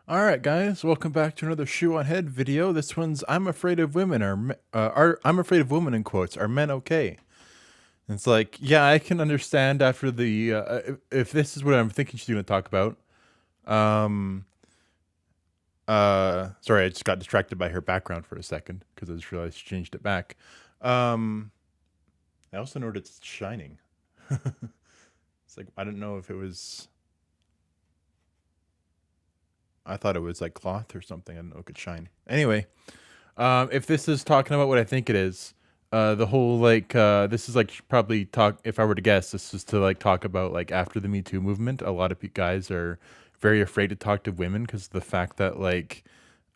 Alright guys, welcome back to another Shoe0nHead video. This one's I'm afraid of women I'm afraid of women in quotes. Are men okay? And it's like, yeah, I can understand after the if this is what I'm thinking she's going to talk about. Um sorry, I just got distracted by her background for a second because I just realized she changed it back. I also noticed it's shining. It's like I don't know if it was I thought it was like cloth or something. I don't know, it could shine. Anyway, if this is talking about what I think it is, the whole this is like probably talk. If I were to guess, this is to like talk about like after the Me Too movement. A lot of guys are very afraid to talk to women because of the fact that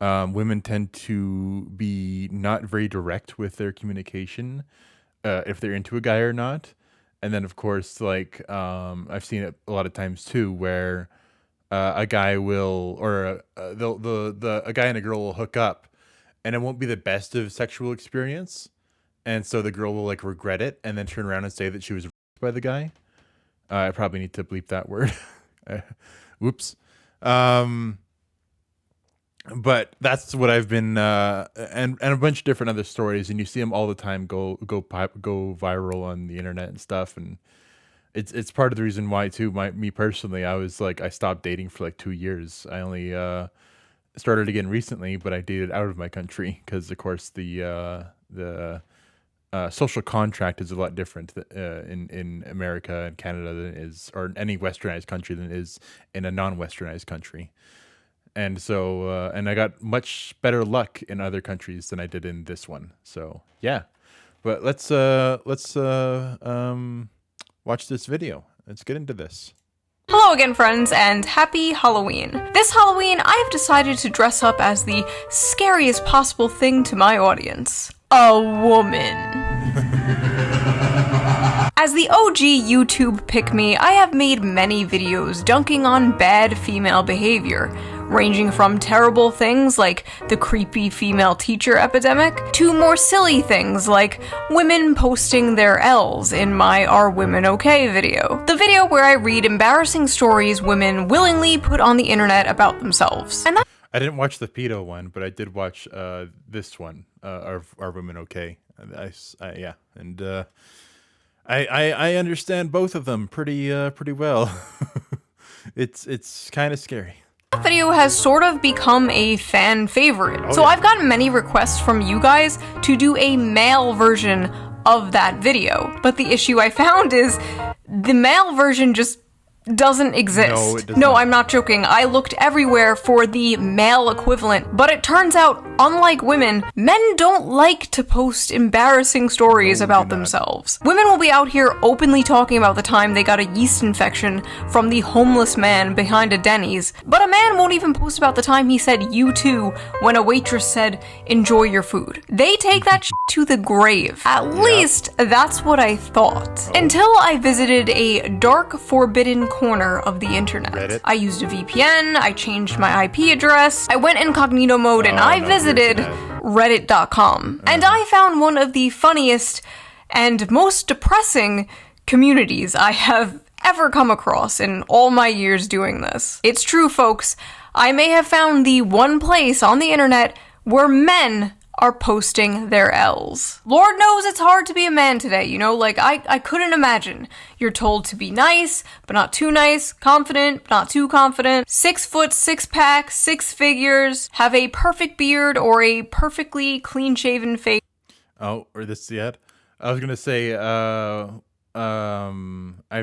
women tend to be not very direct with their communication, if they're into a guy or not. And then of course, I've seen it a lot of times too, where a guy will, or a guy and a girl will hook up, and it won't be the best of sexual experience, and so the girl will like regret it, and then turn around and say that she was raped by the guy. I probably need to bleep that word. Whoops. But that's what I've been, and a bunch of different other stories, and you see them all the time go viral on the internet and stuff, and it's part of the reason why too. Me personally, I stopped dating for like 2 years. I only started again recently, but I dated out of my country because of course the social contract is a lot different in America and Canada than it is, or any westernized country, than it is in a non-westernized country. And so and I got much better luck in other countries than I did in this one. So yeah, but let's watch this video. Let's get into this. Hello again, friends, and happy Halloween. This Halloween, I have decided to dress up as the scariest possible thing to my audience. A woman. As the OG YouTube pick-me, I have made many videos dunking on bad female behavior, ranging from terrible things like the creepy female teacher epidemic, to more silly things like women posting their L's in my Are Women Okay video. The video where I read embarrassing stories women willingly put on the internet about themselves. And I didn't watch the pedo one, but I did watch this one, Are Women Okay? Yeah, and I understand both of them pretty well. It's kind of scary. That video has sort of become a fan favorite. Yeah. I've gotten many requests from you guys to do a male version of that video. But the issue I found is the male version just doesn't exist. No, it does No, not. I'm not joking. I looked everywhere for the male equivalent, but it turns out, unlike women, men don't like to post embarrassing stories about themselves. Women will be out here openly talking about the time they got a yeast infection from the homeless man behind a Denny's, but a man won't even post about the time he said "you too" when a waitress said "enjoy your food." They take that to the grave. At least, that's what I thought. Until I visited a dark, forbidden corner of the internet. Reddit? I used a VPN, I changed my IP address, I went incognito mode, and I visited reddit.com. And I found one of the funniest and most depressing communities I have ever come across in all my years doing this. It's true, folks. I may have found the one place on the internet where men are posting their L's. Lord knows it's hard to be a man today, you know, like I couldn't imagine. You're told to be nice, but not too nice, confident, but not too confident, 6 foot, 6 pack, 6 figures, have a perfect beard or a perfectly clean shaven face. Oh, or this yet? I was gonna say, I've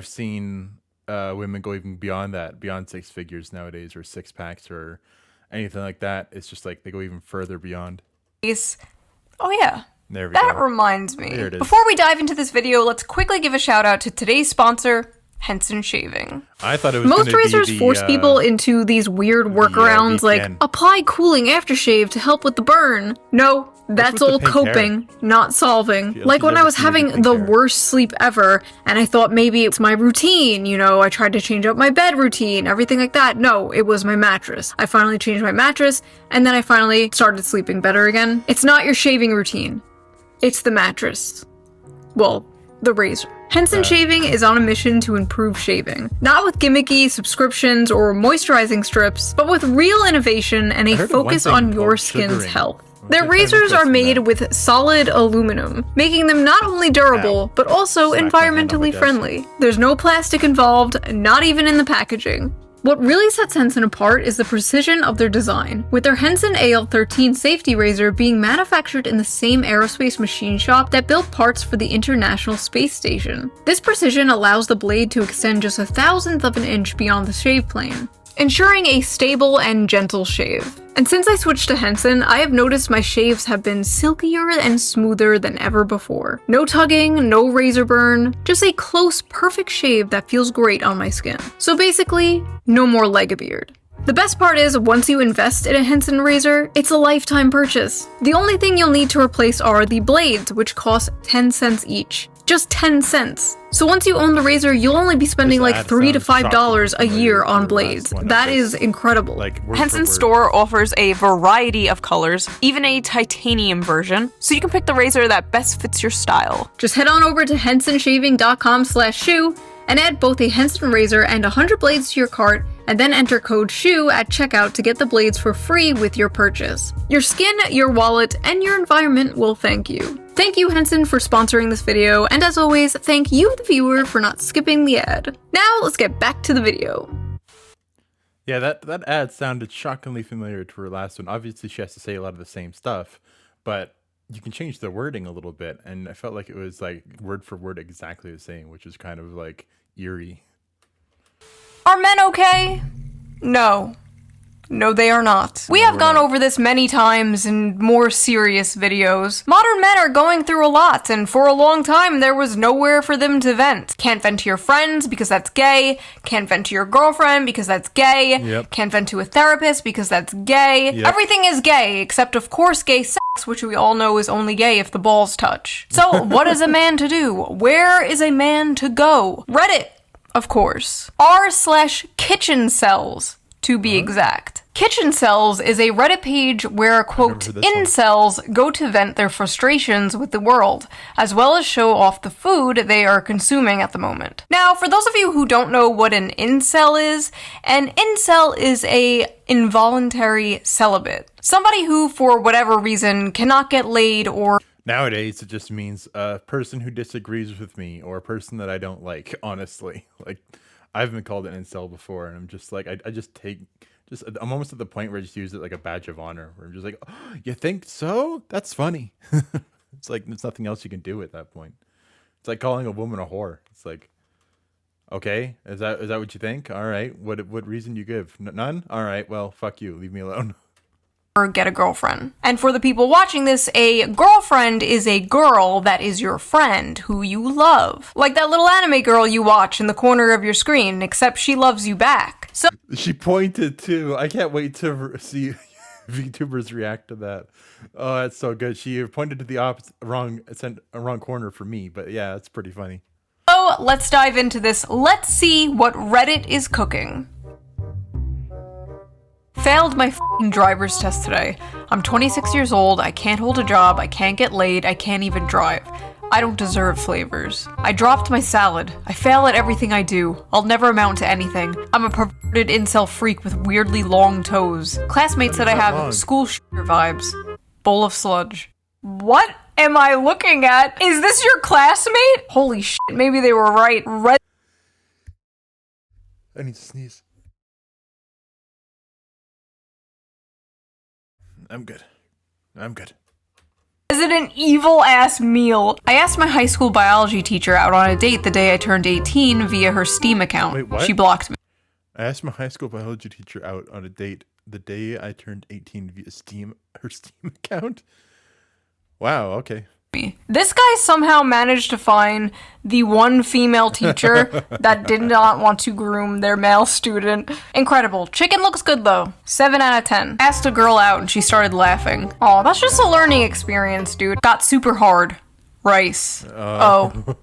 seen women go even beyond that, beyond 6 figures nowadays, or 6 packs, or anything like that. It's just like they go even further beyond. Oh yeah. There we That go. reminds me. There it is. Before we dive into this video, let's quickly give a shout out to today's sponsor, Henson Shaving. I thought it was Most gonna razors be the, force people into these weird workarounds like VPN. apply cooling aftershave to help with the burn. No, that's with the all pink coping, not solving. She Like when I doesn't was see the having pink the hair. worst sleep ever and I thought maybe it's my routine, you know, I tried to change up my bed routine, everything like that. No, it was my mattress. I finally changed my mattress and then I finally started sleeping better again. It's not your shaving routine. It's the mattress. Well, the razor. Henson Shaving is on a mission to improve shaving, not with gimmicky subscriptions or moisturizing strips, but with real innovation and a focus on your skin's health. Their razors are made with solid aluminum, making them not only durable, but also environmentally friendly. There's no plastic involved, not even in the packaging. What really sets Henson apart is the precision of their design, with their Henson AL13 safety razor being manufactured in the same aerospace machine shop that built parts for the International Space Station. This precision allows the blade to extend just 1/1000th of an inch beyond the shave plane, ensuring a stable and gentle shave. And since I switched to Henson, I have noticed my shaves have been silkier and smoother than ever before. No tugging, no razor burn, just a close, perfect shave that feels great on my skin. So basically, no more leg-a-beard. The best part is, once you invest in a Henson razor, it's a lifetime purchase. The only thing you'll need to replace are the blades, which cost 10 cents each. Just 10 cents. So once you own the razor, you'll only be spending like $3 to $5 a year on blades. That is incredible. Henson's store offers a variety of colors, even a titanium version, so you can pick the razor that best fits your style. Just head on over to hensonshaving.com/shoe and add both a Henson razor and 100 blades to your cart, and then enter code SHOE at checkout to get the blades for free with your purchase. Your skin, your wallet, and your environment will thank you. Thank you, Henson, for sponsoring this video, and as always, thank you, the viewer, for not skipping the ad. Now, let's get back to the video. Yeah, that ad sounded shockingly familiar to her last one. Obviously, she has to say a lot of the same stuff, but you can change the wording a little bit, and I felt like it was like word for word exactly the same, which is kind of like eerie. Are men okay? No. No, they are not. We have gone over this many times in more serious videos. Modern men are going through a lot, and for a long time there was nowhere for them to vent. Can't vent to your friends because that's gay. Can't vent to your girlfriend because that's gay. Yep. Can't vent to a therapist because that's gay. Yep. Everything is gay, except of course gay sex, which we all know is only gay if the balls touch. So what is a man to do? Where is a man to go? Reddit, of course. r/kitchen cells, to be exact. Kitchen Cells is a Reddit page where, quote, incels go to vent their frustrations with the world, as well as show off the food they are consuming at the moment. Now, for those of you who don't know what an incel is a involuntary celibate. Somebody who, for whatever reason, cannot get laid or... Nowadays, it just means a person who disagrees with me or a person that I don't like, honestly. Like, I've been called an incel before, and I'm just like, I'm almost at the point where I just use it like a badge of honor, where I'm just like, oh, you think so? That's funny. It's like, there's nothing else you can do at that point. It's like calling a woman a whore. It's like, okay, is that what you think? All right, what reason you give? None? All right, well, fuck you, leave me alone. Or get a girlfriend. And for the people watching this, a girlfriend is a girl that is your friend who you love. Like that little anime girl you watch in the corner of your screen, except she loves you back. So she pointed too. I can't wait to see VTubers react to that. Oh, that's so good. She pointed to the wrong corner for me, but yeah, it's pretty funny. So let's dive into this. Let's see what Reddit is cooking. Failed my f***ing driver's test today. I'm 26 years old, I can't hold a job, I can't get laid, I can't even drive. I don't deserve flavors. I dropped my salad. I fail at everything I do. I'll never amount to anything. I'm a perverted incel freak with weirdly long toes. Classmates said I have school shooter vibes. Bowl of sludge. What am I looking at? Is this your classmate? Holy shit, maybe they were right. I need to sneeze. I'm good. Is it an evil-ass meal? I asked my high school biology teacher out on a date the day I turned 18 via her Steam account. Wait, what? She blocked me. I asked my high school biology teacher out on a date the day I turned 18 via her Steam account? Wow, okay. This guy somehow managed to find the one female teacher that did not want to groom their male student. Incredible. Chicken looks good though. 7 out of 10. Asked a girl out and she started laughing. Oh, that's just a learning experience, dude. Got super hard. Rice. Oh.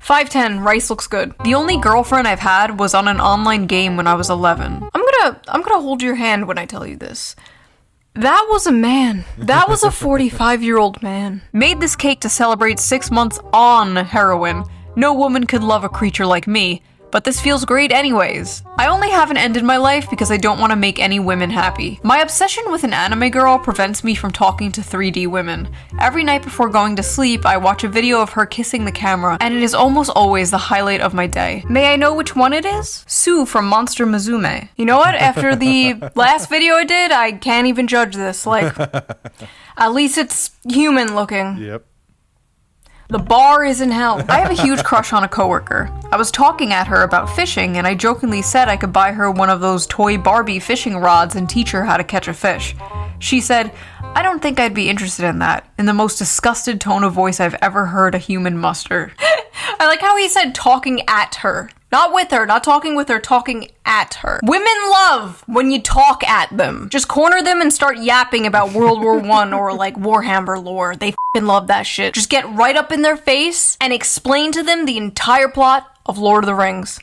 5'10", rice looks good. The only girlfriend I've had was on an online game when I was 11. I'm gonna hold your hand when I tell you this. That was a man. That was a 45-year-old man. Made this cake to celebrate 6 months on heroin. No woman could love a creature like me, but this feels great anyways. I only haven't ended my life because I don't want to make any women happy. My obsession with an anime girl prevents me from talking to 3D women. Every night before going to sleep, I watch a video of her kissing the camera, and it is almost always the highlight of my day. May I know which one it is? Sue from Monster Musume. You know what? After the last video I did, I can't even judge this. Like, at least it's human looking. Yep. The bar is in hell. I have a huge crush on a coworker. I was talking at her about fishing, and I jokingly said I could buy her one of those toy Barbie fishing rods and teach her how to catch a fish. She said, "I don't think I'd be interested in that," in the most disgusted tone of voice I've ever heard a human muster. I like how he said talking at her. Not with her, not talking with her, talking at her. Women love when you talk at them. Just corner them and start yapping about World War I or like Warhammer lore. They f***ing love that shit. Just get right up in their face and explain to them the entire plot of Lord of the Rings.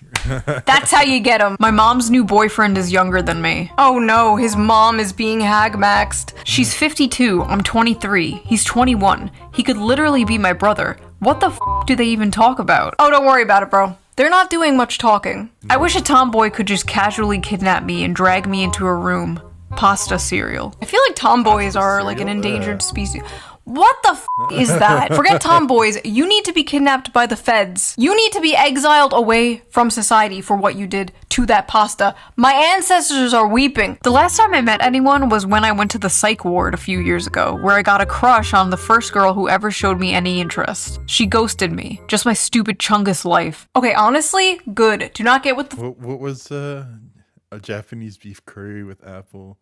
That's how you get them. My mom's new boyfriend is younger than me. Oh no, his mom is being hag-maxed. She's 52, I'm 23, he's 21. He could literally be my brother. What the f*** do they even talk about? Oh, don't worry about it, bro. They're not doing much talking. I wish a tomboy could just casually kidnap me and drag me into a room. Pasta cereal. I feel like tomboys are like an endangered species. What the f*** is that? Forget tomboys. You need to be kidnapped by the feds. You need to be exiled away from society for what you did to that pasta. My ancestors are weeping. The last time I met anyone was when I went to the psych ward a few years ago, where I got a crush on the first girl who ever showed me any interest. She ghosted me. Just my stupid Chungus life. Okay, honestly, good. Do not get with the What was a Japanese beef curry with apple?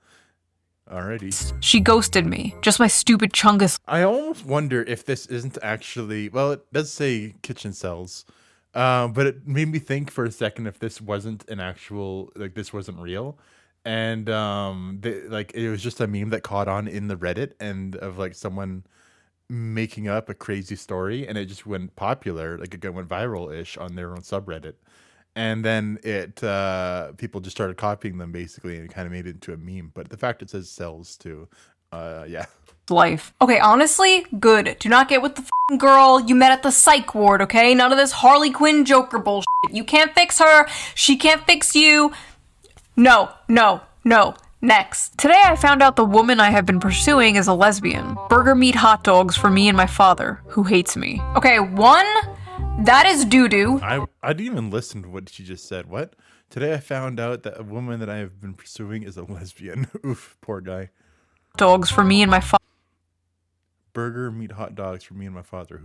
Alrighty. She ghosted me. Just my stupid Chungus. I almost wonder if this isn't actually, well, it does say kitchen cells, but it made me think for a second if this wasn't an actual, like this wasn't real, and like it was just a meme that caught on in the Reddit and of like someone making up a crazy story, and it just went popular, like it went viral-ish on their own subreddit. And then it people just started copying them basically and kind of made it into a meme. But the fact it says cells too, yeah. Life. Okay, honestly, good. Do not get with the f***ing girl you met at the psych ward, okay? None of this Harley Quinn Joker bullshit. You can't fix her. She can't fix you. No, no, no. Next. Today I found out the woman I have been pursuing is a lesbian. Burger meat hot dogs for me and my father, who hates me. Okay, one... That is doo-doo. I didn't even listen to what she just said. What? Today I found out that a woman that I have been pursuing is a lesbian. Oof, poor guy. Dogs for me and my Burger meat hot dogs for me and my father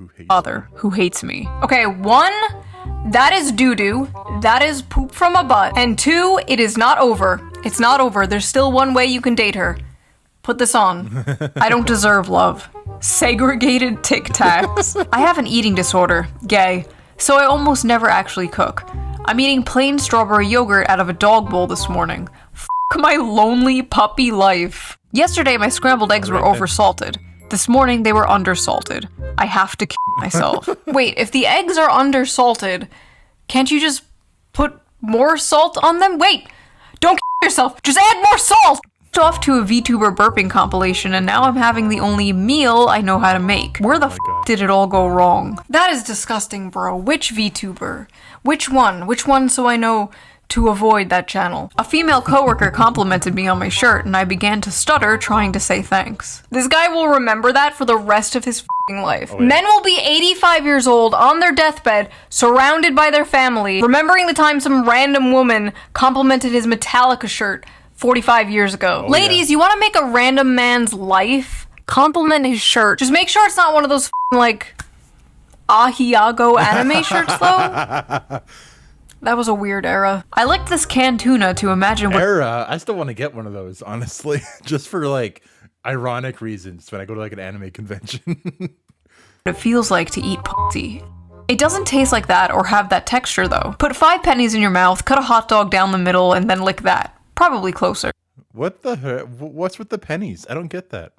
who hates me. Okay, one, that is doo-doo. That is poop from a butt. And two, it is not over. It's not over. There's still one way you can date her. Put this on. I don't deserve love. Segregated Tic Tacs. I have an eating disorder, gay, so I almost never actually cook. I'm eating plain strawberry yogurt out of a dog bowl this morning. F*** my lonely puppy life. Yesterday my scrambled eggs were oversalted. This morning they were undersalted. I have to kill myself. Wait, if the eggs are undersalted, can't you just put more salt on them? Wait, don't kill yourself. Just add more salt. Off to a VTuber burping compilation, and now I'm having the only meal I know how to make. Where the f did it all go wrong? That is disgusting, bro. Which VTuber? Which one? Which one so I know to avoid that channel? A female coworker complimented me on my shirt, and I began to stutter trying to say thanks. This guy will remember that for the rest of his f***ing life. Oh, yeah. Men will be 85 years old on their deathbed, surrounded by their family, remembering the time some random woman complimented his Metallica shirt 45 years ago. Oh, ladies, yeah. You want to make a random man's life? Compliment his shirt. Just make sure it's not one of those like Ahiago anime shirts, though. That was a weird era. I licked this canned tuna to imagine what era. I still want to get one of those, honestly, just for like ironic reasons when I go to like an anime convention. It feels like to eat pussy. It doesn't taste like that or have that texture, though. Put 5 pennies in your mouth, cut a hot dog down the middle, and then lick that. Probably closer. What the heck? What's with the pennies? I don't get that.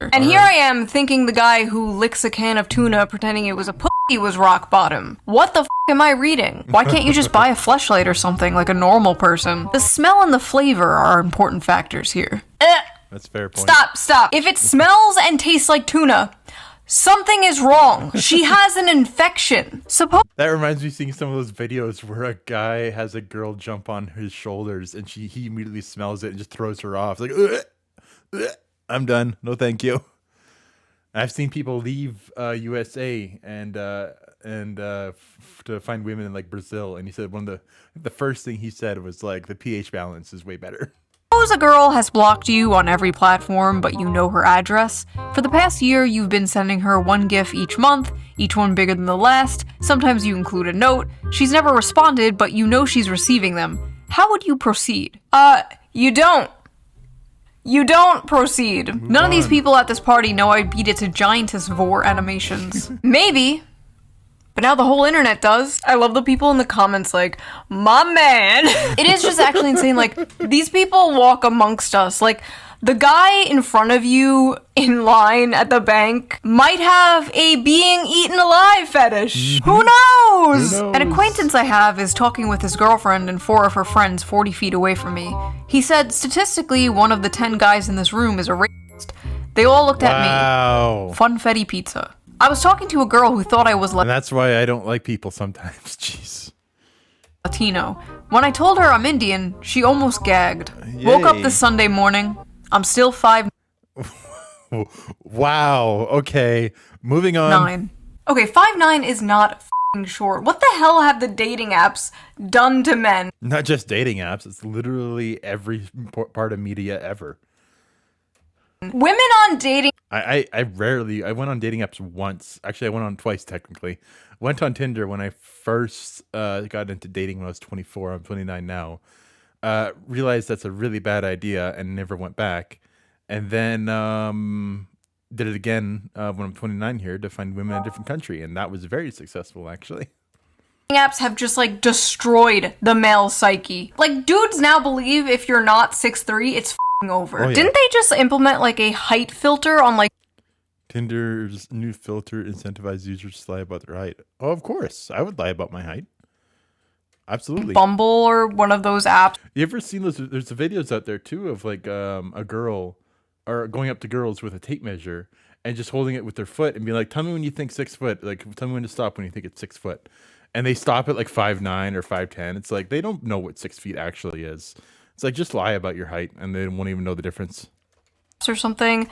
And here I am thinking the guy who licks a can of tuna pretending it was a pussy was rock bottom. What the am I reading? Why can't you just buy a fleshlight or something like a normal person? The smell and the flavor are important factors here. That's a fair point. Stop. If it smells and tastes like tuna, something is wrong. She has an infection. That reminds me of seeing some of those videos where a guy has a girl jump on his shoulders and he immediately smells it and just throws her off. It's like, ugh, I'm done. No, thank you. I've seen people leave USA and to find women in like Brazil, and he said the first thing he said was like the pH balance is way better. Suppose a girl has blocked you on every platform, but you know her address. For the past year, you've been sending her one GIF each month, each one bigger than the last. Sometimes you include a note. She's never responded, but you know she's receiving them. How would you proceed? You don't. You don't proceed. None of these people at this party know I beat it to giantess vor animations. Maybe. But now the whole internet does. I love the people in the comments like, my man. It is just actually insane. Like, these people walk amongst us. Like, the guy in front of you in line at the bank might have a being eaten alive fetish. Who knows? An acquaintance I have is talking with his girlfriend and 4 of her friends 40 feet away from me. He said, statistically, one of the 10 guys in this room is a racist. They all looked at me. Funfetti pizza. I was talking to a girl who thought I was and that's why I don't like people sometimes. Jeez. Latino. When I told her I'm Indian, she almost gagged. Yay. Woke up this Sunday morning. I'm still 5'9". Wow. Okay. Moving on. Okay, 5'9" is not f***ing short. What the hell have the dating apps done to men? Not just dating apps. It's literally every part of media ever. Women on dating. I went on dating apps once. Actually, I went on twice technically. Went on Tinder when I first got into dating when I was 24. I'm 29 now. Realized that's a really bad idea and never went back. And then did it again when I'm 29 here to find women in a different country. And that was very successful, actually. Apps have just like destroyed the male psyche. Like, dudes now believe if you're not 6'3", it's f***ing over. Oh, yeah. Didn't they just implement like a height filter on like Tinder's new filter incentivizes users to lie about their height? Oh, of course. I would lie about my height. Absolutely. Bumble or one of those apps? You ever seen those? There's videos out there too of like a girl or going up to girls with a tape measure and just holding it with their foot and being like, tell me when you think 6 foot. Like, tell me when to stop when you think it's 6 foot. And they stop at like 5'9" or 5'10". It's like they don't know what 6 feet actually is. It's like, just lie about your height and they won't even know the difference. Or something.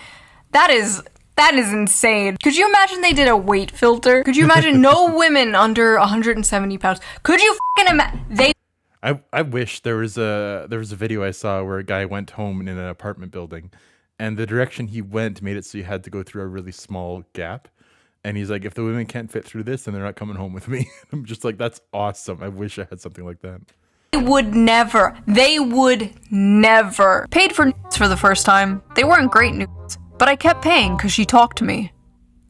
That is insane. Could you imagine they did a weight filter? Could you imagine no women under 170 pounds? Could you fucking imagine? I wish there was a video I saw where a guy went home in an apartment building and the direction he went made it so you had to go through a really small gap. And he's like, if the women can't fit through this, then they're not coming home with me. I'm just like, that's awesome. I wish I had something like that. They would never. Paid for nudes for the first time. They weren't great nudes, but I kept paying because she talked to me.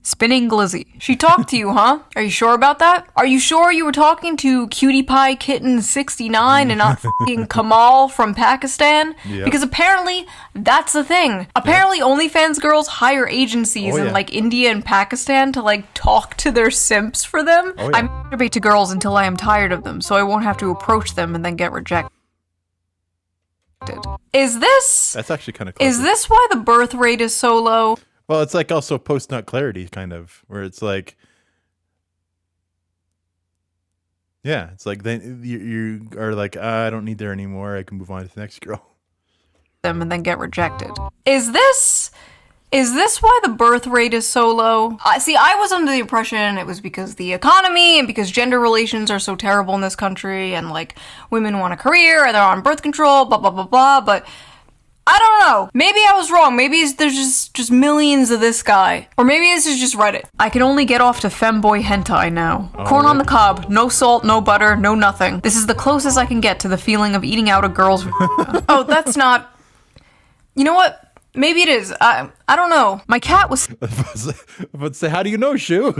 Spinning Glizzy. She talked to you, huh? Are you sure about that? Are you sure you were talking to Cutie Pie Kitten 69 and not fucking Kamal from Pakistan? Yep. Because apparently that's the thing. Apparently OnlyFans girls hire agencies in like India and Pakistan to like talk to their simps for them. I masturbate to girls until I am tired of them, so I won't have to approach them and then get rejected. That's actually kind of clever. Is this why the birth rate is so low? Well, it's like also post-nut clarity, kind of, where it's like, yeah, it's like then you are like, I don't need her anymore. I can move on to the next girl. Them and then get rejected. Is this why the birth rate is so low? See, I was under the impression it was because the economy and because gender relations are so terrible in this country and like women want a career and they're on birth control, blah, blah, blah, blah, but I don't know. Maybe I was wrong. Maybe there's just millions of this guy. Or maybe this is just Reddit. I can only get off to femboy hentai now. Corn on the cob. No salt, no butter, no nothing. This is the closest I can get to the feeling of eating out a girl's Oh, that's not... You know what? Maybe it is. I don't know. My cat was... But say, how do you know, Shoe?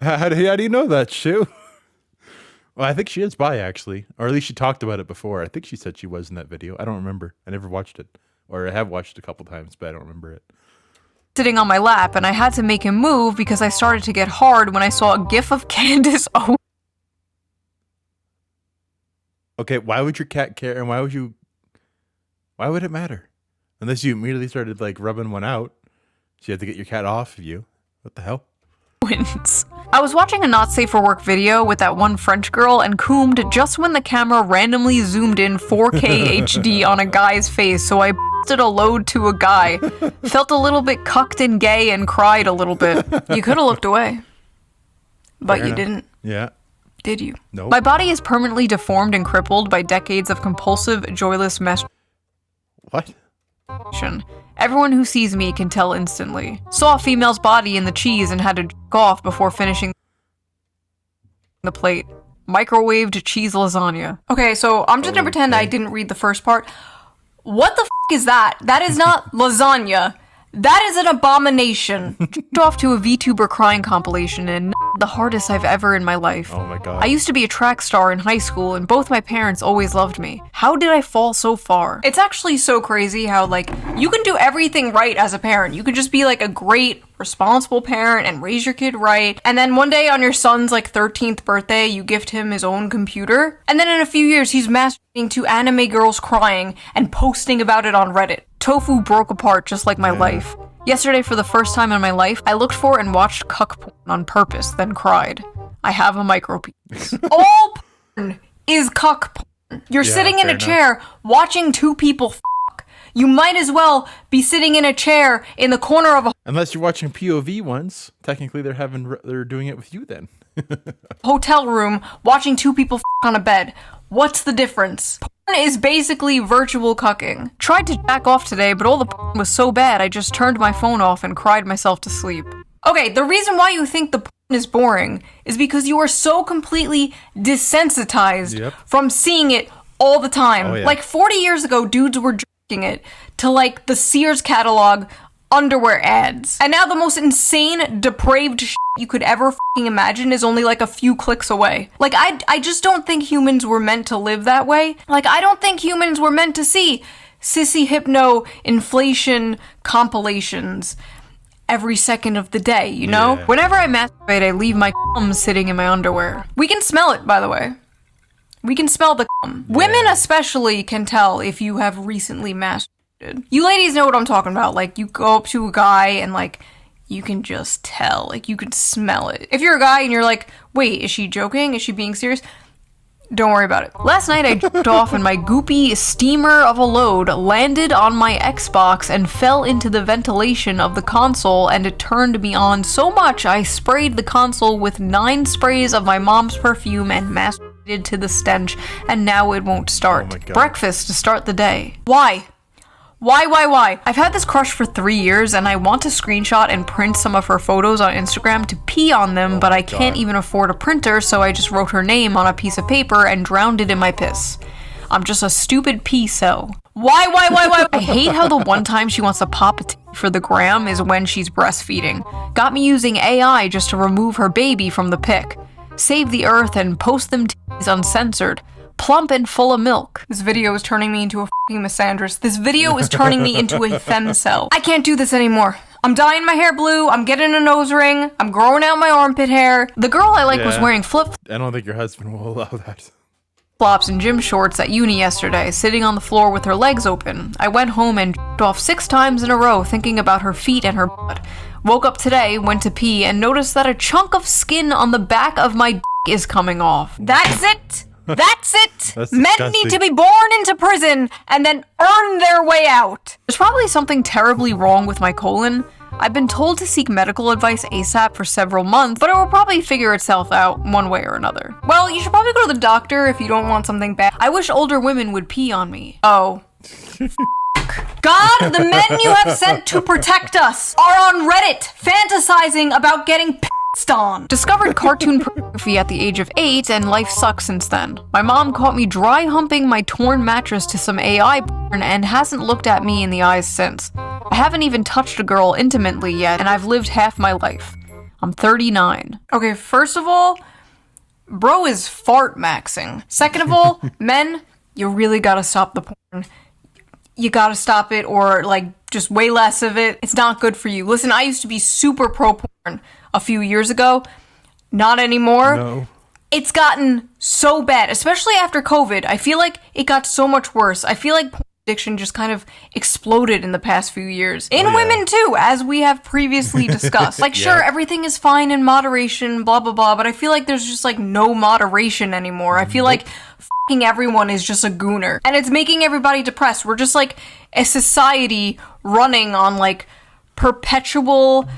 how do you know that, Shoe? Well, I think she is bi, actually. Or at least she talked about it before. I think she said she was in that video. I don't remember. I never watched it. Or I have watched it a couple times, but I don't remember it. sitting on my lap, and I had to make him move because I started to get hard when I saw a gif of Candace Owens. Okay, why would your cat care, and why would it matter? Unless you immediately started, like, rubbing one out. So you had to get your cat off of you. What the hell? I was watching a not safe for work video with that one French girl and coomed just when the camera randomly zoomed in 4K HD on a guy's face, so I did a load to a guy. Felt a little bit cucked and gay and cried a little bit. You could have looked away. But Fair you enough. didn't. Yeah. Did you? Nope. My body is permanently deformed and crippled by decades of compulsive, joyless What? masturbation. Everyone who sees me can tell instantly. Saw a female's body in the cheese and had to jerk off before finishing the plate. Microwaved cheese lasagna. Okay, so I'm just gonna pretend I didn't read the first part. What the f*** is that? That is not lasagna. That is an abomination. Jerked off to a VTuber crying compilation and the hardest I've ever in my life. Oh my god. I used to be a track star in high school and both my parents always loved me. How did I fall so far? It's actually so crazy how, like, you can do everything right as a parent. You could just be like a great, responsible parent and raise your kid right. And then one day on your son's like 13th birthday, you gift him his own computer. And then in a few years, he's masturbating to anime girls crying and posting about it on Reddit. Tofu broke apart just like my life. Yesterday, for the first time in my life, I looked for and watched cuck porn on purpose, then cried. I have a micro-penis. All porn is cuck porn. You're sitting in a chair watching two people fuck. You might as well be sitting in a chair in the corner of a Unless you're watching POV ones, technically they're doing it with you then. hotel room watching two people on a bed. What's the difference? Porn is basically virtual cucking. Tried to jack off today, but all the porn was so bad I just turned my phone off and cried myself to sleep. Okay, the reason why you think the porn is boring is because you are so completely desensitized from seeing it all the time. Oh, yeah. Like 40 years ago, dudes were jerking it to like the Sears catalog underwear ads. And now the most insane, depraved shit you could ever fucking imagine is only like a few clicks away. Like, I just don't think humans were meant to live that way. Like, I don't think humans were meant to see sissy hypno inflation compilations every second of the day, you know? Yeah. Whenever I masturbate, I leave my cum sitting in my underwear. We can smell it, by the way. We can smell the cum. Yeah. Women especially can tell if you have recently masturbated. You ladies know what I'm talking about. Like, you go up to a guy and, like, you can just tell. Like, you can smell it. If you're a guy and you're like, wait, is she joking? Is she being serious? Don't worry about it. Last night I jerked off and my goopy steamer of a load landed on my Xbox and fell into the ventilation of the console, and it turned me on so much I sprayed the console with 9 sprays of my mom's perfume and masturbated to the stench, and now it won't start. Oh my God. Breakfast to start the day. Why? Why? I've had this crush for 3 years and I want to screenshot and print some of her photos on Instagram to pee on them, but I can't even afford a printer, so I just wrote her name on a piece of paper and drowned it in my piss. I'm just a stupid pee cell. Why? I hate how the one time she wants to pop a titty for the gram is when she's breastfeeding. Got me using AI just to remove her baby from the pic. Save the earth and post them titties uncensored. Plump and full of milk. This video is turning me into a fucking misandrist. This video is turning me into a femcel. I can't do this anymore. I'm dyeing my hair blue, I'm getting a nose ring, I'm growing out my armpit hair. The girl I like was wearing flip-flops I don't think your husband will allow that. and gym shorts at uni yesterday, sitting on the floor with her legs open. I went home and jerked off 6 times in a row thinking about her feet and her butt. Woke up today, went to pee, and noticed that a chunk of skin on the back of my dick is coming off. That's it! That's it! That's Men disgusting. need to be born into prison and then earn their way out. There's probably something terribly wrong with my colon. I've been told to seek medical advice ASAP for several months, but it will probably figure itself out one way or another. Well, you should probably go to the doctor if you don't want something bad. I wish older women would pee on me. Oh. God, the men you have sent to protect us are on Reddit fantasizing about getting pissed on. Discovered cartoon pornography at the age of 8 and life sucks since then. My mom caught me dry humping my torn mattress to some AI porn and hasn't looked at me in the eyes since. I haven't even touched a girl intimately yet, and I've lived half my life. I'm 39. Okay, first of all, bro is fart maxing. Second of all, men, you really gotta stop the porn. you gotta stop it, or like just way less of it. It's not good for you. Listen, I used to be super pro porn a few years ago. Not anymore. No. It's gotten so bad, especially after COVID. I feel like it got so much worse. I feel like porn addiction just kind of exploded in the past few years. In women too, as we have previously discussed. Like, sure, everything is fine in moderation, blah, blah, blah, but I feel like there's just like no moderation anymore. I feel like fucking everyone is just a gooner. And it's making everybody depressed. We're just like a society running on like perpetual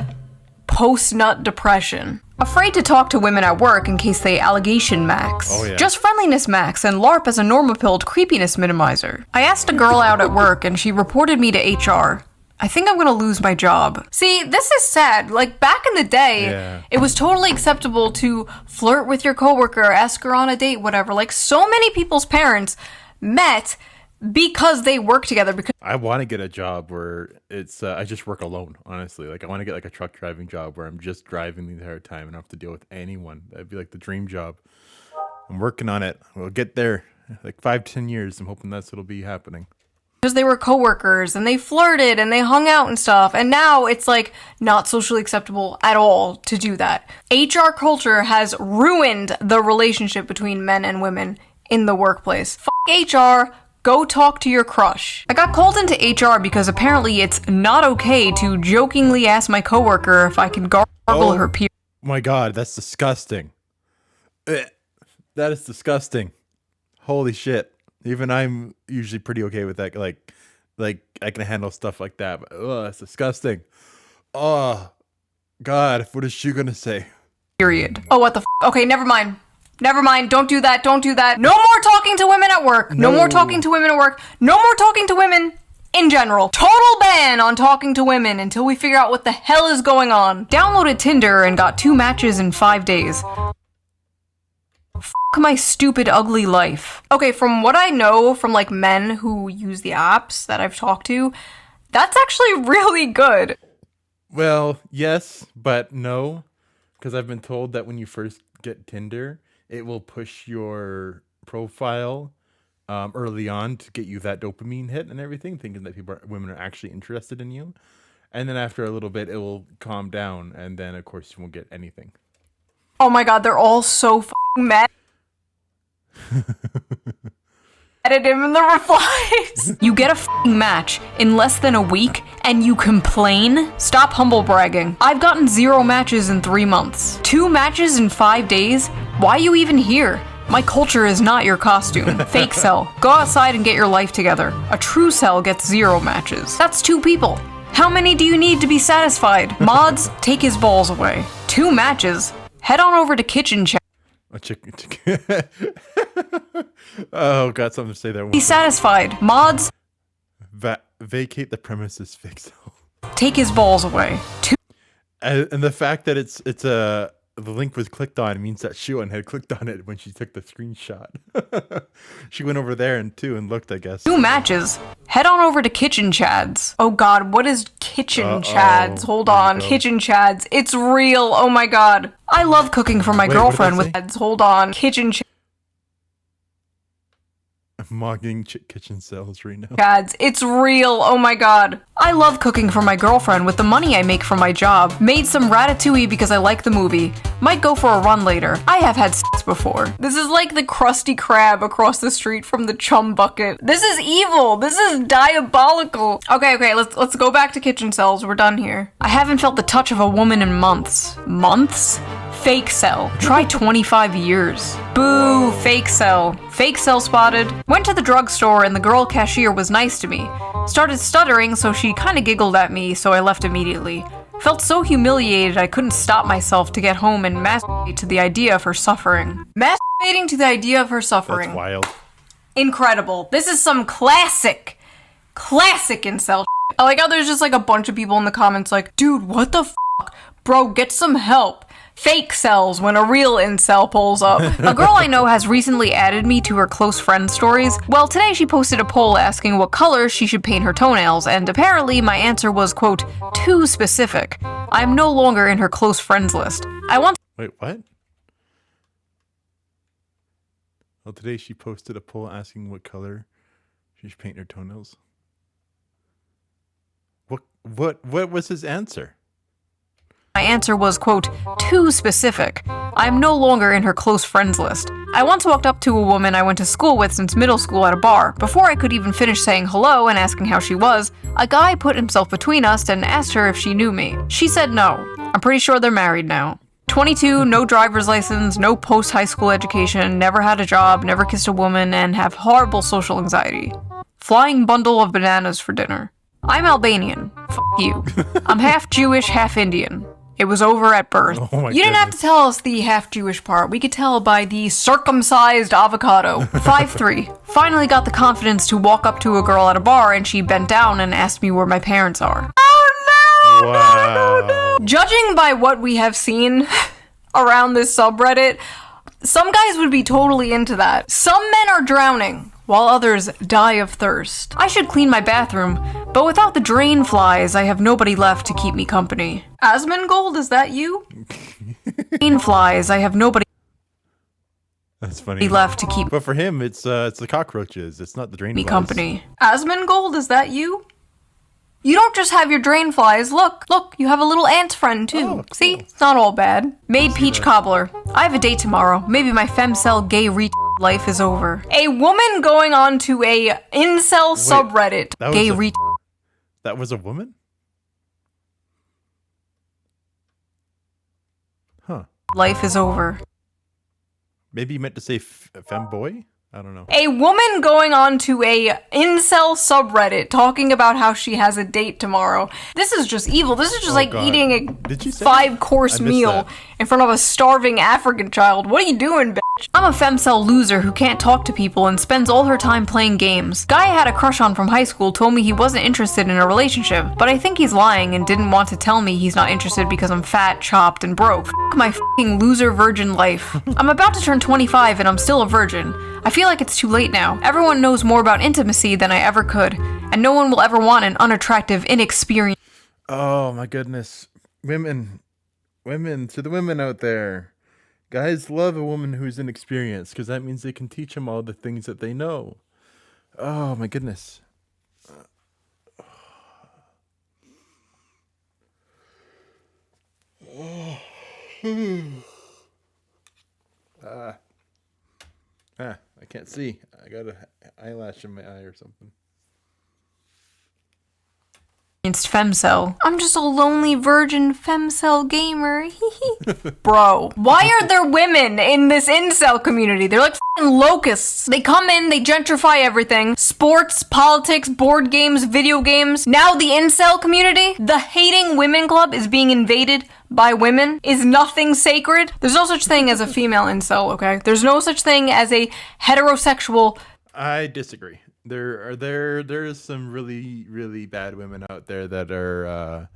post-nut depression. Afraid to talk to women at work in case they allegation max. Oh, yeah. Just friendliness max and LARP as a normapilled creepiness minimizer. I asked a girl out at work and she reported me to HR. I think I'm gonna lose my job. See, this is sad. Like, back in the day, it was totally acceptable to flirt with your coworker, ask her on a date, whatever. Like, so many people's parents met because they work together. Because I want to get a job where it's I just work alone, honestly. Like, I want to get like a truck driving job where I'm just driving the entire time and I don't have to deal with anyone. That'd be like the dream job. I'm working on it. We'll get there. Like 5-10 years. I'm hoping that's what'll be happening. Because they were coworkers and they flirted and they hung out and stuff, and now it's like not socially acceptable at all to do that. HR culture has ruined the relationship between men and women in the workplace. HR. Go talk to your crush. I got called into HR because apparently it's not okay to jokingly ask my coworker if I can gargle her period. My God, that's disgusting. Ugh. That is disgusting. Holy shit. Even I'm usually pretty okay with that. Like I can handle stuff like that. But that's disgusting. Oh, God, what is she gonna say? Period. Oh, what the Okay, never mind. Never mind. Don't do that. Don't do that. No more talking to women at work. No more talking to women at work. No more talking to women in general. Total ban on talking to women until we figure out what the hell is going on. Downloaded Tinder and got 2 matches in 5 days. F*** my stupid, ugly life. Okay, from what I know from like men who use the apps that I've talked to, that's actually really good. Well, yes, but no. Because I've been told that when you first get Tinder, it will push your profile early on to get you that dopamine hit and everything, thinking that women are actually interested in you. And then after a little bit, it will calm down. And then, of course, you won't get anything. Oh my God, they're all so f***ing mad. Edit him in the replies. You get a f***ing match in less than a week and you complain? Stop humble bragging. I've gotten 0 matches in 3 months. 2 matches in 5 days? Why are you even here? My culture is not your costume. Fake cell. Go outside and get your life together. A true cell gets 0 matches. That's 2 people. How many do you need to be satisfied? Mods, take his balls away. 2 matches. Head on over to kitchen chat. A chicken. Oh, got something to say there. Be satisfied. Mods, vacate the premises. Fix. Take his balls away. 2. And the fact that it's the link was clicked on means that Shoe0nHead clicked on it when she took the screenshot. She went over there and looked, I guess. 2 matches. Head on over to Kitchen Chads. Oh God, what is Kitchen Chads? Hold on, Kitchen Chads. It's real. Oh my God. I love cooking for my girlfriend with ads. Hold on, Kitchen Chads. I'm mocking kitchen sales right now. Chads. It's real. Oh my God. I love cooking for my girlfriend with the money I make from my job. Made some ratatouille because I like the movie. Might go for a run later. I have had sex before. This is like the Krusty Krab across the street from the chum bucket. This is evil. This is diabolical. Okay, let's go back to kitchen cells. We're done here. I haven't felt the touch of a woman in months. Months? Fake cell. Try 25 years. Boo, fake cell. Fake cell spotted. Went to the drugstore and the girl cashier was nice to me. Started stuttering, so she kinda giggled at me, so I left immediately. Felt so humiliated I couldn't stop myself to get home and masturbate to the idea of her suffering. Masturbating to the idea of her suffering. That's wild. Incredible. This is some classic incel shit. I like how there's just like a bunch of people in the comments like, dude, what the fuck? Bro, get some help. Fake cells when a real incel pulls up. A girl I know has recently added me to her close friend stories. Well, today she posted a poll asking what color she should paint her toenails, and apparently my answer was, quote, too specific. I'm no longer in her close friends list. Wait, what? Well, today she posted a poll asking what color she should paint her toenails. What was his answer? My answer was, quote, too specific. I am no longer in her close friends list. I once walked up to a woman I went to school with since middle school at a bar. Before I could even finish saying hello and asking how she was, a guy put himself between us and asked her if she knew me. She said no. I'm pretty sure they're married now. 22, no driver's license, no post-high school education, never had a job, never kissed a woman, and have horrible social anxiety. Flying bundle of bananas for dinner. I'm Albanian. F*** you. I'm half Jewish, half Indian. It was over at birth. Oh You didn't have to tell us the half-Jewish part. We could tell by the circumcised avocado. 5'3". Finally got the confidence to walk up to a girl at a bar and she bent down and asked me where my parents are. Oh no! Wow. No! Judging by what we have seen around this subreddit, some guys would be totally into that. Some men are drowning, while others die of thirst. I should clean my bathroom, but without the drain flies, I have nobody left to keep me company. Asmongold, is that you? Drain flies, I have nobody That's funny. left to keep But for him, it's the cockroaches. It's not the drain me flies. company. Asmongold, is that you? You don't just have your drain flies. Look, you have a little ant friend too. Oh, cool. See, it's not all bad. Made peach cobbler. I have a date tomorrow. Maybe my femcel gay life is over. A woman going on to a incel subreddit. that was Gay a- That was a woman? Huh. life is over. Maybe you meant to say femboy? I don't know. A woman going on to a incel subreddit talking about how she has a date tomorrow. This is just evil. This is just like God. eating a Did you say 5-course I missed meal that. in front of a starving African child. What are you doing, bitch? I'm a femcel loser who can't talk to people and spends all her time playing games. Guy I had a crush on from high school told me he wasn't interested in a relationship, but I think he's lying and didn't want to tell me he's not interested because I'm fat, chopped, and broke. F*** my f***ing loser virgin life. I'm about to turn 25 and I'm still a virgin. I feel like it's too late now. Everyone knows more about intimacy than I ever could, and no one will ever want an unattractive, inexperienced. Oh my goodness. Women, to the women out there. Guys love a woman who's inexperienced because that means they can teach them all the things that they know. Oh my goodness. I can't see. I got an eyelash in my eye or something. Femcel. I'm just a lonely virgin femcel gamer. Bro, why are there women in this incel community? They're like f***ing locusts. They come in, they gentrify everything. Sports, politics, board games, video games. Now the incel community, the hating women club is being invaded by women. Is nothing sacred? There's no such thing as a female incel, okay? There's no such thing as a heterosexual. I disagree. There's some really bad women out there that are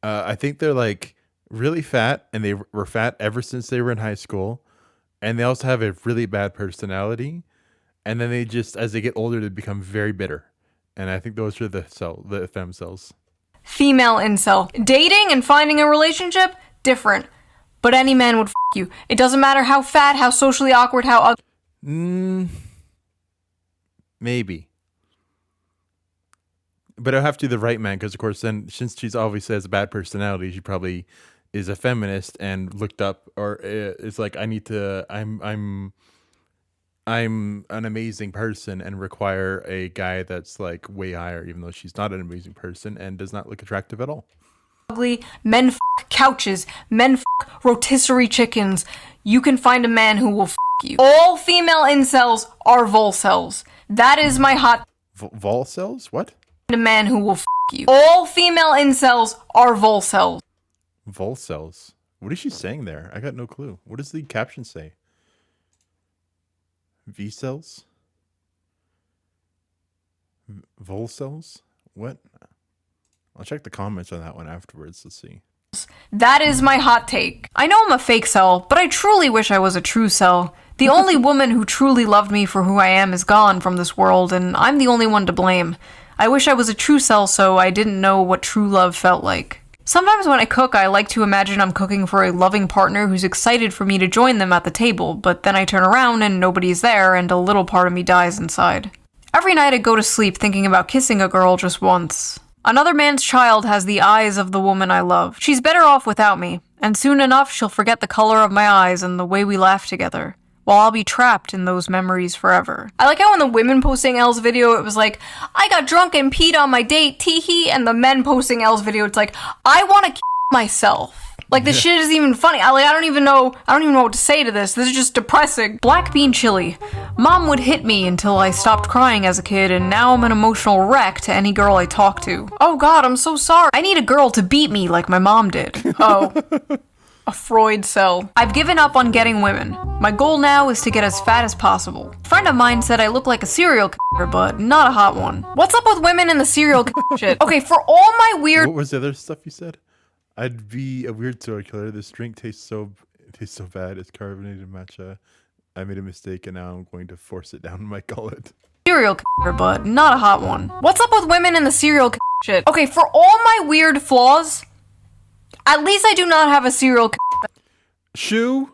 I think they're like really fat, and they were fat ever since they were in high school, and they also have a really bad personality, and then they just, as they get older, they become very bitter. And I think those are the femcells. Female incel. Dating and finding a relationship? Different. But any man would f*** you. It doesn't matter how fat, how socially awkward, how ugly. Maybe. But I'll have to do the right man, because of course then, since she's obviously has a bad personality, she probably is a feminist and looked up, or it's like, I'm an amazing person and require a guy that's like way higher, even though she's not an amazing person and does not look attractive at all. Men f*** couches. Men f*** rotisserie chickens. You can find a man who will f*** you. All female incels are volcels. That is my hot. Vol cells? What? A man who will f*** you. All female incels are volcels. Vol cells? What is she saying there? I got no clue. What does the caption say? V cells? Vol cells? What? I'll check the comments on that one afterwards. Let's see. That is my hot take. I know I'm a fake cell, but I truly wish I was a true cell. The only woman who truly loved me for who I am is gone from this world, and I'm the only one to blame. I wish I was a true cell so I didn't know what true love felt like. Sometimes when I cook, I like to imagine I'm cooking for a loving partner who's excited for me to join them at the table, but then I turn around and nobody's there, and a little part of me dies inside. Every night I go to sleep thinking about kissing a girl just once. Another man's child has the eyes of the woman I love. She's better off without me, and soon enough she'll forget the color of my eyes and the way we laugh together, while I'll be trapped in those memories forever. I like how in the women posting Elle's video, it was like, I got drunk and peed on my date, teehee, and the men posting Elle's video, it's like, I want to myself. Like, this shit isn't even funny. I don't even know what to say to this. This is just depressing. Black bean chili. Mom would hit me until I stopped crying as a kid, and now I'm an emotional wreck to any girl I talk to. Oh god, I'm so sorry. I need a girl to beat me like my mom did. Oh. A Freud cell. I've given up on getting women. My goal now is to get as fat as possible. A friend of mine said I look like a serial killer, but not a hot one. What's up with women and the serial shit? Okay, for all my weird— What was the other stuff you said? I'd be a weird serial killer. This drink tastes so bad. It's carbonated matcha. I made a mistake and now I'm going to force it down my gullet. Serial killer, but not a hot one. What's up with women and the serial shit? Okay, for all my weird flaws, at least I do not have a serial Shoe,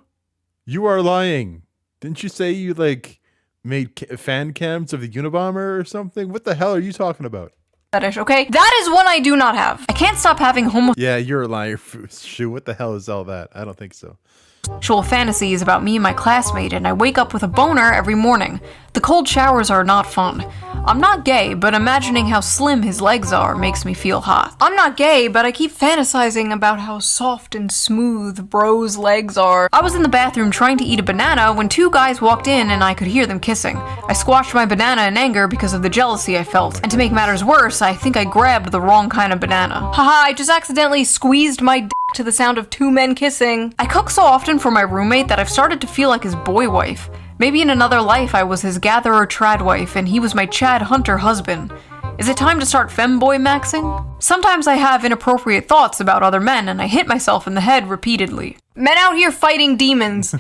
you are lying. Didn't you say you like made fan cams of the Unabomber or something? What the hell are you talking about? fetish, okay? That is one I do not have. I can't stop having Yeah, you're a liar, Shoe. What the hell is all that? I don't think so. Sexual fantasies about me and my classmate, and I wake up with a boner every morning. The cold showers are not fun. I'm not gay, but imagining how slim his legs are makes me feel hot. I'm not gay, but I keep fantasizing about how soft and smooth bro's legs are. I was in the bathroom trying to eat a banana when two guys walked in and I could hear them kissing. I squashed my banana in anger because of the jealousy I felt, and to make matters worse, I think I grabbed the wrong kind of banana. Haha, I just accidentally squeezed my dick to the sound of two men kissing. I cook so often for my roommate that I've started to feel like his boy wife. Maybe in another life I was his gatherer trad wife and he was my Chad Hunter husband. Is it time to start femboy maxing? Sometimes I have inappropriate thoughts about other men and I hit myself in the head repeatedly. Men out here fighting demons.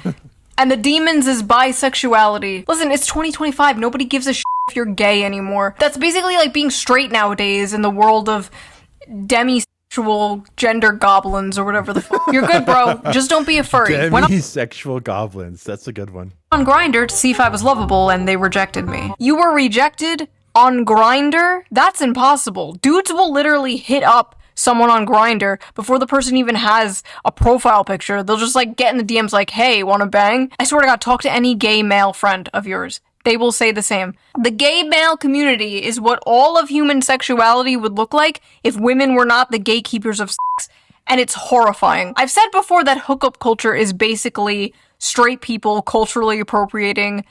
And the demons is bisexuality. Listen, it's 2025. Nobody gives a shit if you're gay anymore. That's basically like being straight nowadays in the world of demisexual gender goblins or whatever the fuck. You're good, bro. Just don't be a furry. Demisexual goblins. That's a good one. On Grindr to see if I was lovable and they rejected me. You were rejected on Grindr? That's impossible. Dudes will literally hit up someone on Grindr before the person even has a profile picture. They'll just like get in the DMs like, hey, wanna bang? I swear to God, talk to any gay male friend of yours. They will say the same. The gay male community is what all of human sexuality would look like if women were not the gatekeepers of sex. And it's horrifying. I've said before that hookup culture is basically straight people culturally appropriating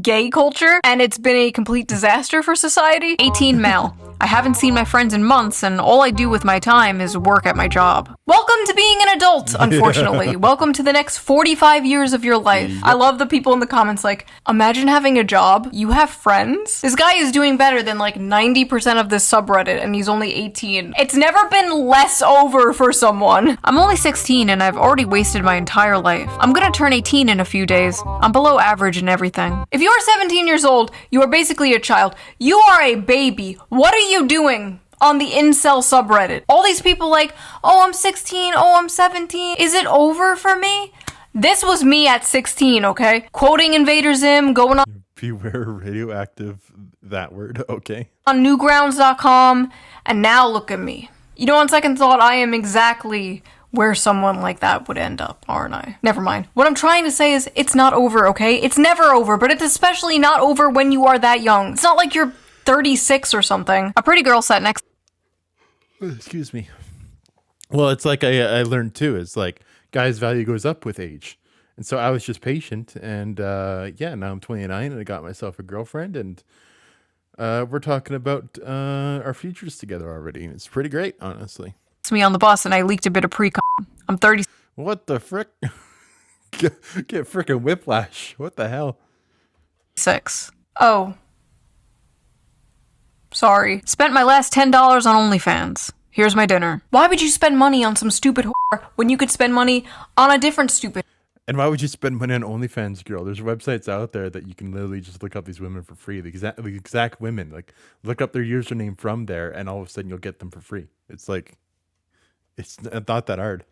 gay culture, and it's been a complete disaster for society. 18 male. I haven't seen my friends in months, and all I do with my time is work at my job. Welcome to being an adult, unfortunately. Yeah. Welcome to the next 45 years of your life. Yep. I love the people in the comments like, imagine having a job, you have friends. This guy is doing better than like 90% of this subreddit, and he's only 18. It's never been less over for someone. I'm only 16, and I've already wasted my entire life. I'm gonna turn 18 in a few days. I'm below average in everything. If you're 17 years old, you are basically a child. You are a baby. What are you doing on the incel subreddit? All these people like, oh, I'm 16, oh, I'm 17. Is it over for me? This was me at 16, okay? Quoting Invader Zim, going on beware radioactive, that word, okay? On newgrounds.com, and now look at me. You know, on second thought, I am exactly where someone like that would end up, aren't I? Never mind. What I'm trying to say is, it's not over, okay? It's never over, but it's especially not over when you are that young. It's not like you're 36 or something. A pretty girl sat next. Excuse me. Well, it's like I learned too. It's like guys' value goes up with age, and so I was just patient. And yeah, now I'm 29 and I got myself a girlfriend, and we're talking about our futures together already. And it's pretty great, honestly. Me on the bus, and I leaked a bit of pre-com. I'm 30. What the frick? Get frickin' whiplash. What the hell? 6. Oh. Sorry. Spent my last $10 on OnlyFans. Here's my dinner. Why would you spend money on some stupid whore when you could spend money on a different stupid? And why would you spend money on OnlyFans, girl? There's websites out there that you can literally just look up these women for free. The exact women. Like, look up their username from there, and all of a sudden you'll get them for free. It's like, it's not that hard.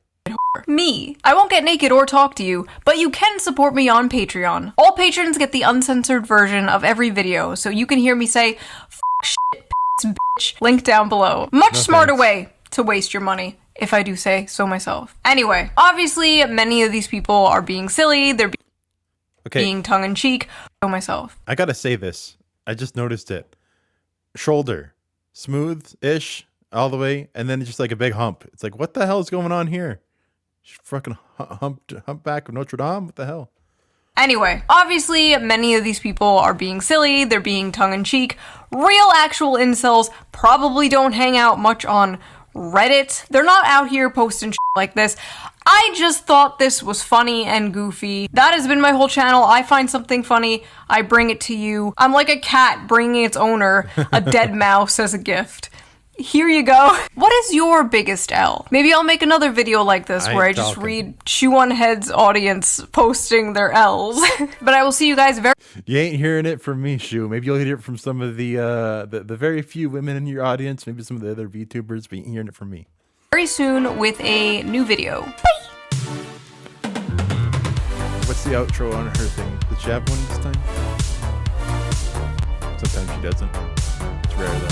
Me. I won't get naked or talk to you, but you can support me on Patreon. All patrons get the uncensored version of every video, so you can hear me say, f*** shit, bitch. Link down below. Much smarter way to waste your money, if I do say so myself. Anyway, obviously, many of these people are being silly. They're being tongue-in-cheek. So myself. I gotta say this. I just noticed it. Shoulder. Smooth-ish all the way, and then just like a big hump. It's like, what the hell is going on here? Fucking humpback of Notre Dame? What the hell? Anyway, obviously, many of these people are being silly. They're being tongue-in-cheek. Real actual incels probably don't hang out much on Reddit. They're not out here posting shit like this. I just thought this was funny and goofy. That has been my whole channel. I find something funny, I bring it to you. I'm like a cat bringing its owner a dead mouse as a gift. Here you go. What is your biggest L? Maybe I'll make another video like this where I just read Shoe0nHead's audience posting their L's. But I will see you guys very— You ain't hearing it from me, Shoe. Maybe you'll hear it from some of the very few women in your audience, maybe some of the other VTubers, but you ain't hearing it from me. Very soon with a new video. Bye! What's the outro on her thing? Did she have one this time? Sometimes she doesn't. It's rare though.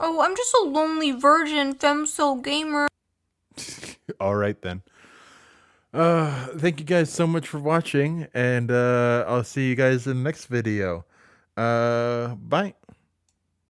Oh, I'm just a lonely virgin femcel gamer. All right then. Thank you guys so much for watching, and I'll see you guys in the next video. Bye.